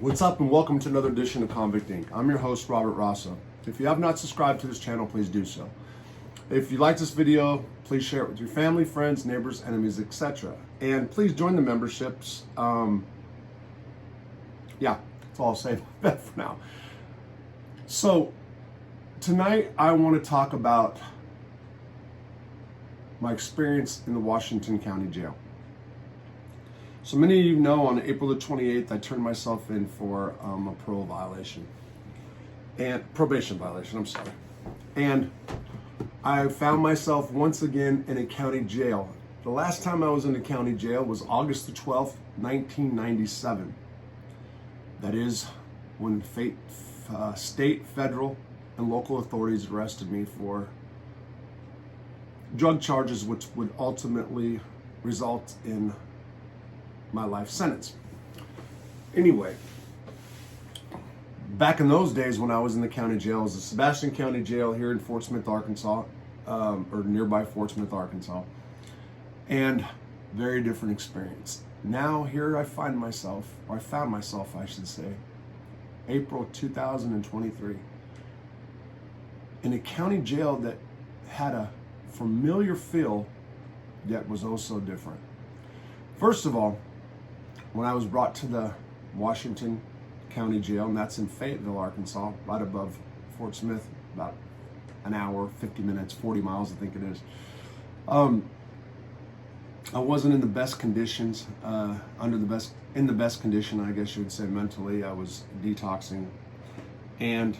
What's up and welcome to another edition of Convict Inc. I'm your host, Robert Rosso. If you have not subscribed to this channel, please do so. If you like this video, please share it with your family, friends, neighbors, enemies, etc. And please join the memberships. Yeah, that's all I'll say about that for now. So, tonight I want to talk about my experience in the Washington County Jail. So many of you know on April the 28th, I turned myself in for a probation violation, I'm sorry. And I found myself once again in a county jail. The last time I was in a county jail was August the 12th, 1997. That is when state, federal, and local authorities arrested me for drug charges which would ultimately result in my life sentence. Anyway, back in those days when I was in the county jail, it was the Sebastian County Jail here in Fort Smith, Arkansas, or nearby Fort Smith, Arkansas, and very different experience. Now here I found myself, I should say, April 2023, in a county jail that had a familiar feel, yet was oh so different. First of all, when I was brought to the Washington County Jail, and that's in Fayetteville, Arkansas, right above Fort Smith, about an hour, 50 minutes, 40 miles, I think it is. I wasn't in the best conditions, in the best condition, I guess you would say, mentally. I was detoxing, and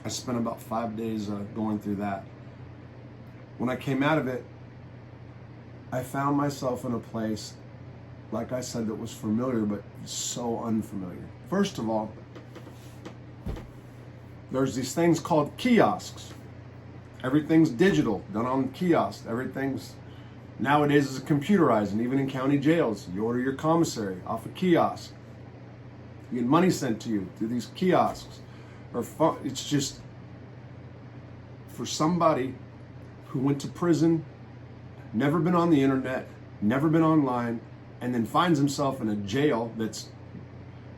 I spent about 5 days going through that. When I came out of it, I found myself in a place, like I said, that was familiar, but so unfamiliar. First of all, there's these things called kiosks. Everything's digital, done on kiosks. Everything's nowadays is computerized, and even in county jails, you order your commissary off a kiosk. You get money sent to you through these kiosks. It's just for somebody who went to prison, never been on the internet, never been online, and then finds himself in a jail that's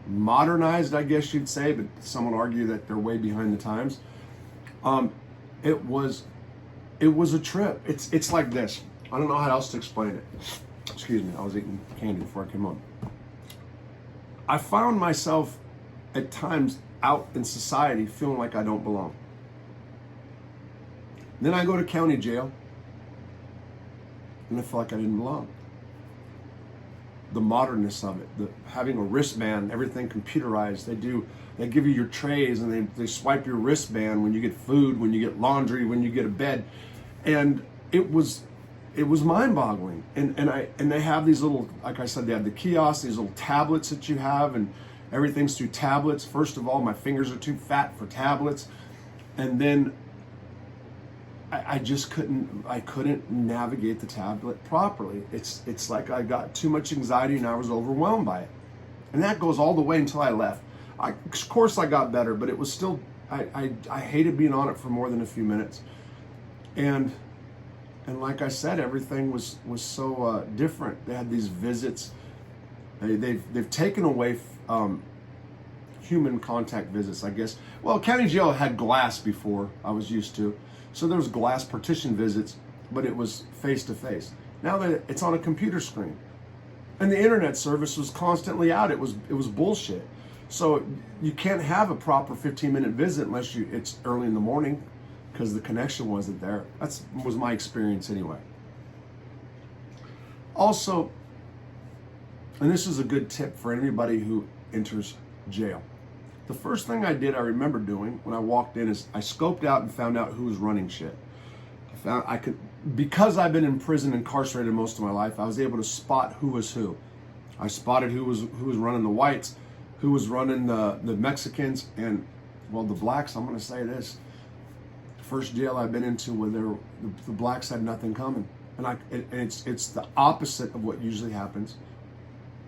modernized, I guess you'd say, but some would argue that they're way behind the times. It was a trip. It's like this. I don't know how else to explain it. Excuse me, I was eating candy before I came on. I found myself at times out in society feeling like I don't belong. Then I go to county jail, and I feel like I didn't belong. The modernness of it, having a wristband, everything computerized. They give you your trays, and they swipe your wristband when you get food, when you get laundry, when you get a bed, and it was mind-boggling. And they have these little, like I said, they have the kiosks, these little tablets that you have, and everything's through tablets. First of all, my fingers are too fat for tablets, and then I just couldn't navigate the tablet properly. It's like I got too much anxiety and I was overwhelmed by it. And that goes all the way until I left. Of course I got better, but it was still, I hated being on it for more than a few minutes. And like I said, everything was so different. They had these visits. They've taken away human contact visits, I guess. Well, county jail had glass before, I was used to. So there was glass partition visits, but it was face-to-face. Now that it's on a computer screen. And the internet service was constantly out. It was bullshit. So you can't have a proper 15-minute visit unless it's early in the morning because the connection wasn't there. That was my experience anyway. Also, and this is a good tip for anybody who enters jail. The first thing I remember doing when I walked in is I scoped out and found out who was running shit. Because I've been in prison, incarcerated most of my life, I was able to spot who was who. I spotted who was running the whites, who was running the Mexicans, and, well, the blacks. I'm going to say this. The first jail I've been into where the blacks had nothing coming. And it's the opposite of what usually happens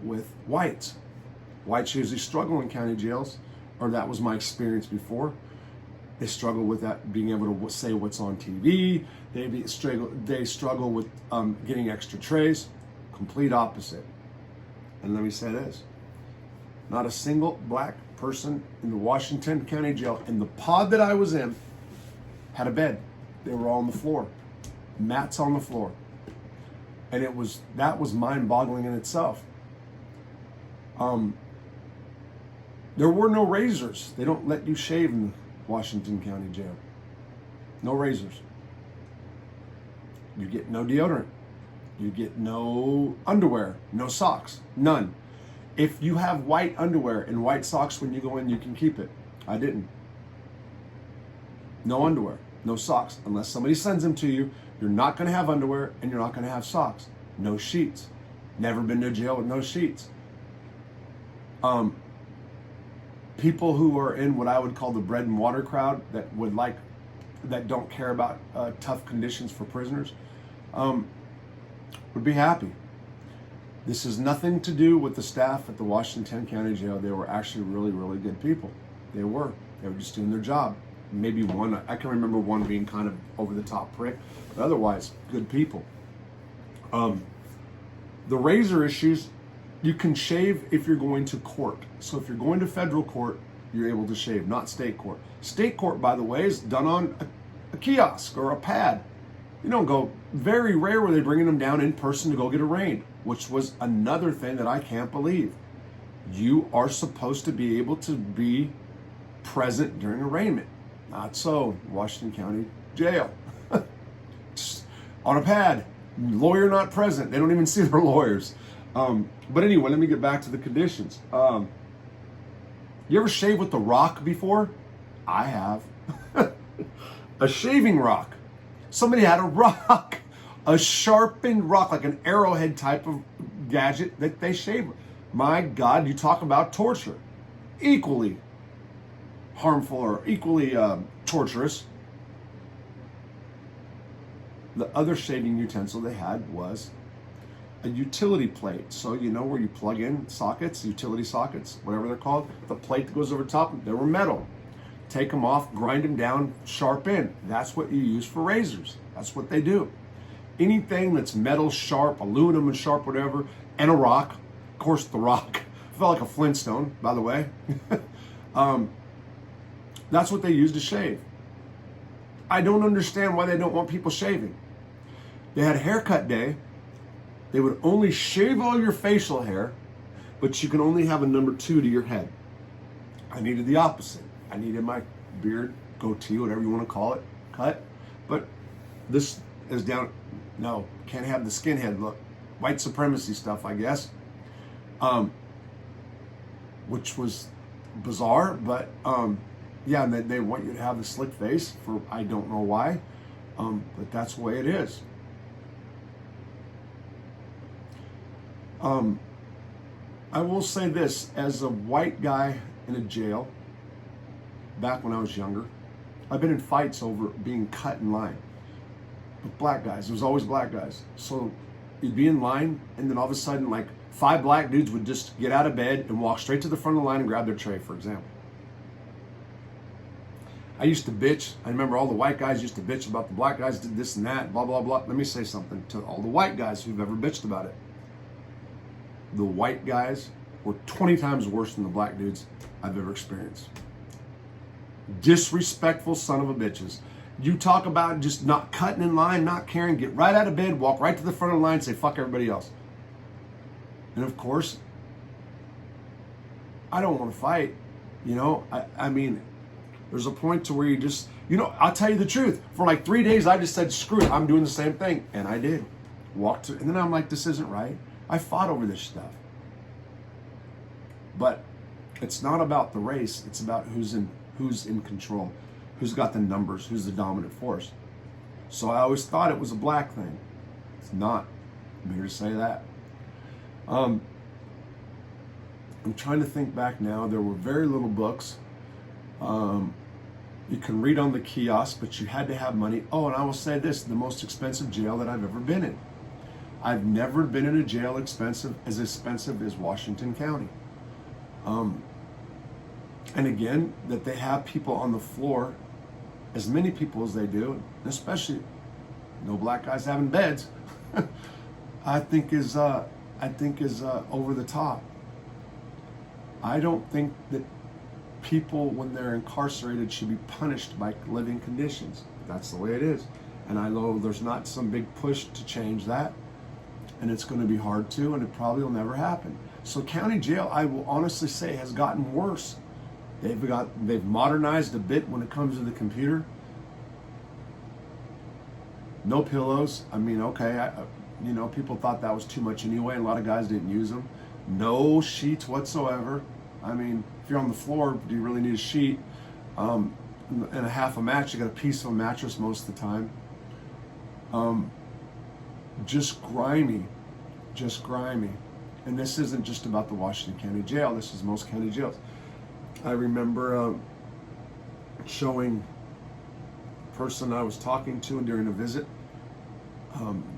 with whites. Whites usually struggle in county jails, or that was my experience before. They struggle with that, being able to say what's on TV. They struggle with getting extra trays. Complete opposite. And let me say this. Not a single black person in the Washington County Jail. And the pod that I was in had a bed. They were all on the floor. Mats on the floor. And that was mind-boggling in itself. There were no razors. They don't let you shave in the Washington County Jail. No razors. You get no deodorant. You get no underwear, no socks, none. If you have white underwear and white socks when you go in, you can keep it. I didn't. No underwear, no socks. Unless somebody sends them to you, you're not going to have underwear and you're not going to have socks. No sheets. Never been to jail with no sheets. People who are in what I would call the bread and water crowd that don't care about tough conditions for prisoners, would be happy. This has nothing to do with the staff at the Washington County Jail. They were actually really, really good people. They were just doing their job. Maybe one, I can remember one being kind of over the top prick, but otherwise, good people. The razor issues, you can shave if you're going to court. So if you're going to federal court, you're able to shave, not state court. State court, by the way, is done on a kiosk or a pad. You don't go, very rare were they bringing them down in person to go get arraigned, which was another thing that I can't believe. You are supposed to be able to be present during arraignment. Not so, Washington County Jail. Just on a pad, lawyer not present. They don't even see their lawyers. But anyway, let me get back to the conditions. You ever shaved with the rock before? I have. A shaving rock. Somebody had a rock, a sharpened rock, like an arrowhead type of gadget that they shave with. My God, you talk about torture. Equally harmful or equally torturous. The other shaving utensil they had was a utility plate. So you know where you plug in sockets, utility sockets, whatever they're called, the plate that goes over top, they were metal. Take them off, grind them down, sharp in. That's what you use for razors. That's what they do. Anything that's metal, sharp, aluminum and sharp, whatever, and a rock. Of course, the rock felt like a Flintstone, by the way. That's what they use to shave. I don't understand why they don't want people shaving. They had haircut day. They would only shave all your facial hair, but you can only have a number 2 to your head. I needed the opposite. I needed my beard, goatee, whatever you want to call it, cut. But this is down, no, can't have the skinhead look. White supremacy stuff, I guess. Which was bizarre, but yeah, and they want you to have the slick face for, I don't know why, but that's the way it is. I will say this, as a white guy in a jail, back when I was younger, I've been in fights over being cut in line with black guys. It was always black guys. So you'd be in line, and then all of a sudden, like 5 black dudes would just get out of bed and walk straight to the front of the line and grab their tray, for example. I used to bitch. I remember all the white guys used to bitch about the black guys did this and that, blah, blah, blah. Let me say something to all the white guys who've ever bitched about it. The white guys were 20 times worse than the black dudes I've ever experienced. Disrespectful son of a bitches. You talk about just not cutting in line, not caring, get right out of bed, walk right to the front of the line, say fuck everybody else. And of course, I don't want to fight. You know, I mean, there's a point to where you just, you know, I'll tell you the truth. For like 3 days, I just said, screw it, I'm doing the same thing. And I did. Walked to, and then I'm like, this isn't right. I fought over this stuff. But it's not about the race. It's about who's in control, who's got the numbers, who's the dominant force. So I always thought it was a black thing. It's not. I'm here to say that. I'm trying to think back now. There were very little books. You can read on the kiosk, but you had to have money. Oh, and I will say this, the most expensive jail that I've ever been in. I've never been in a jail as expensive as Washington County. And again, that they have people on the floor, as many people as they do, especially no black guys having beds, I think is over the top. I don't think that people, when they're incarcerated, should be punished by living conditions. That's the way it is. And I know there's not some big push to change that. And it's going to be hard to, and it probably will never happen. So county jail, I will honestly say, has gotten worse. They've modernized a bit when it comes to the computer. No pillows. I mean, okay, people thought that was too much anyway. A lot of guys didn't use them. No sheets whatsoever. I mean, if you're on the floor, do you really need a sheet? And a half a mattress, you got a piece of a mattress most of the time. Just grimy. And this isn't just about the Washington County Jail. This is most county jails. I remember showing the person I was talking to during a visit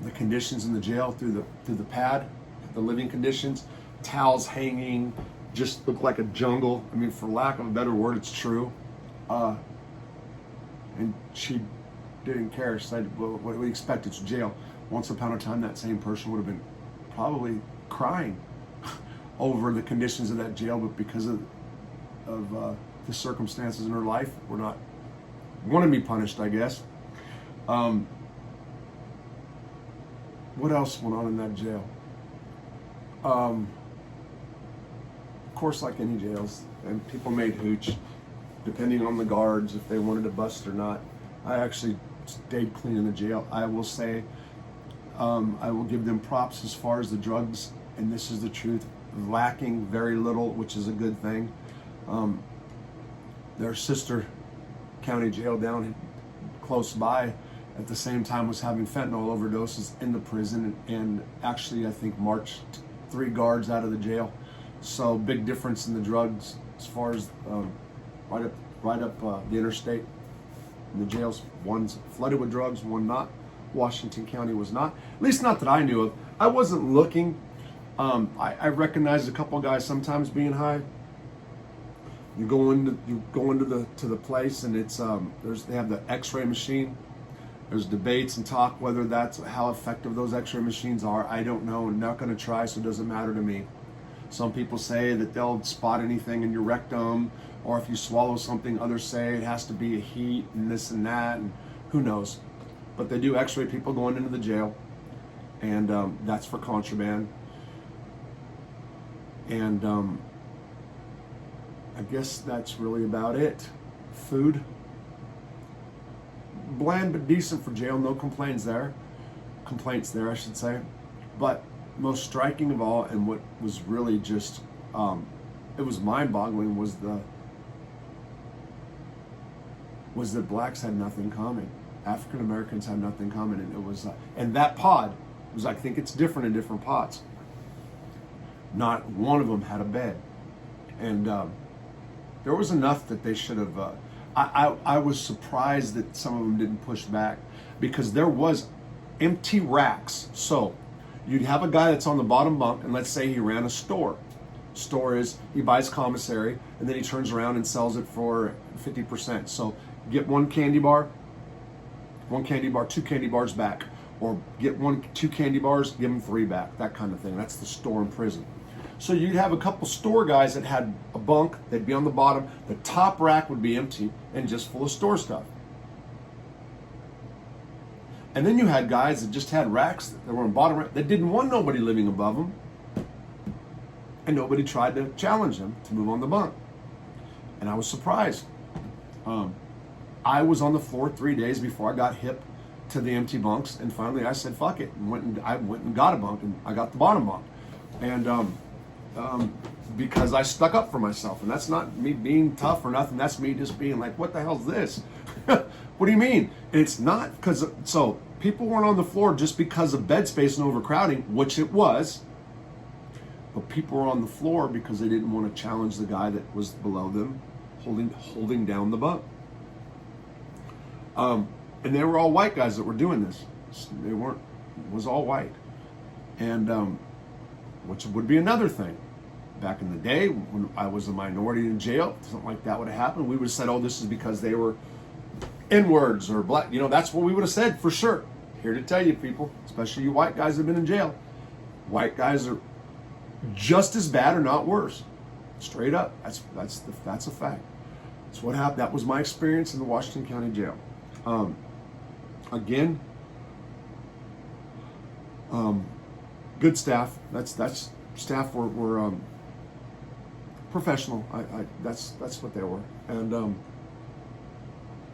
the conditions in the jail through the pad, the living conditions, towels hanging, just looked like a jungle. I mean, for lack of a better word, it's true. And she didn't care. She said, well, what do we expect? It's jail. Once upon a time, that same person would have been probably crying over the conditions of that jail, but because of the circumstances in her life, we're not want to be punished, I guess. What else went on in that jail? Of course, like any jails, and people made hooch, depending on the guards, if they wanted to bust or not. I actually stayed clean in the jail. I will say, I will give them props as far as the drugs, and this is the truth, lacking very little, which is a good thing. Their sister county jail down close by at the same time was having fentanyl overdoses in the prison, and actually I think marched 3 guards out of the jail. So big difference in the drugs as far as right up the interstate. In the jails, one's flooded with drugs, one not. Washington County was not, at least not that I knew of. I wasn't looking. I recognized a couple of guys sometimes being high. You go into the place, and it's they have the X-ray machine. There's debates and talk whether that's how effective those X-ray machines are. I don't know. I'm not going to try, so it doesn't matter to me. Some people say that they'll spot anything in your rectum, or if you swallow something. Others say it has to be a heat and this and that, and who knows. But they do X-ray people going into the jail, and that's for contraband. And I guess that's really about it. Food, bland but decent for jail. No complaints there, I should say. But most striking of all, and what was really just, it was mind-boggling, was that blacks had nothing common. African Americans had nothing common, and it was, and that pod was, I think it's different in different pods. Not one of them had a bed, and there was enough that they should have. I was surprised that some of them didn't push back, because there was empty racks. So you'd have a guy that's on the bottom bunk, and let's say he ran a store. Store is he buys commissary, and then he turns around and sells it for 50%. So get 1 candy bar, 2 candy bars back, or get 2 candy bars, give them 3 back, that kind of thing. That's the store in prison. So you'd have a couple store guys that had a bunk, they'd be on the bottom, the top rack would be empty and just full of store stuff. And then you had guys that just had racks that were on bottom rack that didn't want nobody living above them, and nobody tried to challenge them to move on the bunk. And I was surprised. I was on the floor 3 days before I got hip to the empty bunks, and finally I said fuck it, and I went and got a bunk, and I got the bottom bunk. And because I stuck up for myself, and that's not me being tough or nothing, that's me just being like, what the hell's this? What do you mean? And it's not because, so people weren't on the floor just because of bed space and overcrowding, which it was, but people were on the floor because they didn't want to challenge the guy that was below them holding down the bunk. And they were all white guys that were doing this. It was all white. And which would be another thing. Back in the day, when I was a minority in jail, something like that would have happened. We would have said, oh, this is because they were N-words or black. That's what we would have said for sure. Here to tell you, people, especially you white guys that have been in jail, white guys are just as bad or not worse. Straight up. That's a fact. That's what happened. That was my experience in the Washington County Jail. Again, good staff. That's staff were professional. That's what they were. And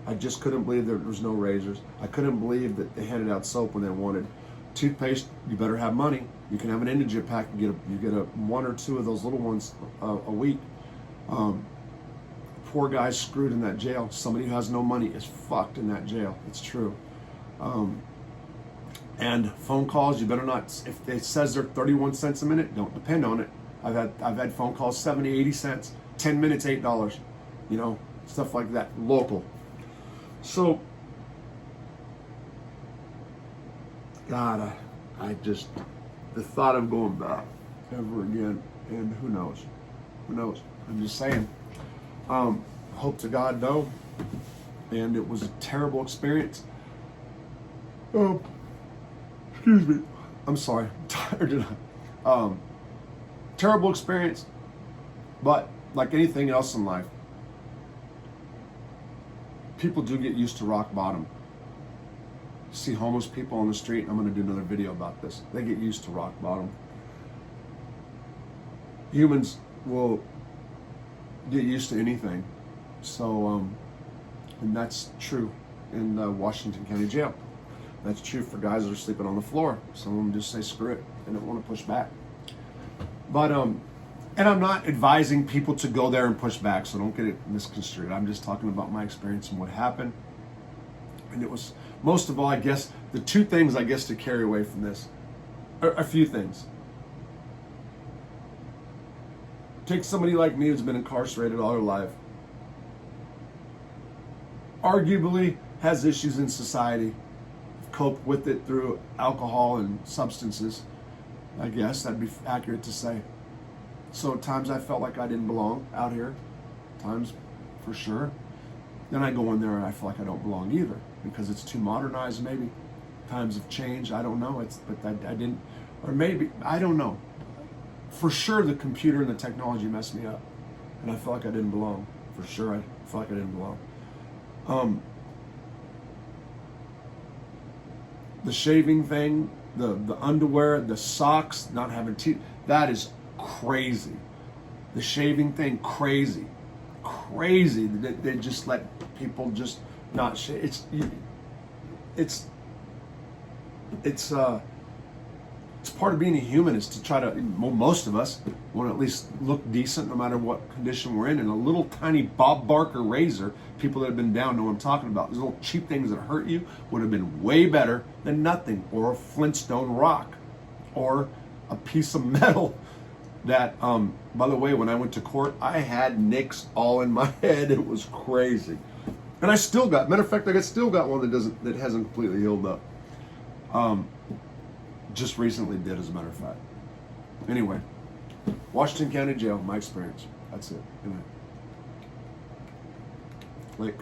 I just couldn't believe there was no razors. I couldn't believe that they handed out soap when they wanted toothpaste. You better have money. You can have an indigent pack. You get a one or two of those little ones a week. Poor guys screwed in that jail. Somebody who has no money is fucked in that jail. It's true. And phone calls, you better not, if it says they're 31 cents a minute, don't depend on it. I've had phone calls 70, 80 cents, 10 minutes, $8, you know, stuff like that, local. So, God, I just, the thought of going back ever again, and who knows, I'm just saying, hope to God no, and it was a terrible experience. Excuse me. I'm sorry. I'm tired tonight. Terrible experience, but like anything else in life, people do get used to rock bottom. See homeless people on the street, and I'm going to do another video about this. They get used to rock bottom. Humans will get used to anything. So, and that's true in Washington County Jail. That's true for guys that are sleeping on the floor. Some of them just say screw it. They don't want to push back. But, and I'm not advising people to go there and push back, so don't get it misconstrued. I'm just talking about my experience and what happened. And it was, most of all, I guess, the two things I guess to carry away from this are a few things. Take somebody like me who's been incarcerated all her life. Arguably has issues in society. Cope with it through alcohol and substances. I guess that'd be accurate to say. So at times I felt like I didn't belong out here. Times for sure. Then I go in there and I feel like I don't belong either because it's too modernized maybe. Times have changed. I don't know. But I didn't, or maybe, I don't know. For sure the computer and the technology messed me up. And I felt like I didn't belong. For sure I felt like I didn't belong. The shaving thing, the underwear, the socks, not having teeth, that is crazy. The shaving thing, crazy. They just let people just not shave. It's part of being a human is to try to, well, most of us want to at least look decent no matter what condition we're in. And a little tiny Bob Barker razor, people that have been down know what I'm talking about. These little cheap things that hurt you would have been way better than nothing, or a Flintstone rock, or a piece of metal that, by the way, when I went to court, I had nicks all in my head. It was crazy. And I still got, matter of fact, I still got one that hasn't completely healed up. Just recently did, as a matter of fact. Anyway, Washington County Jail, my experience. That's it. Good night. Click.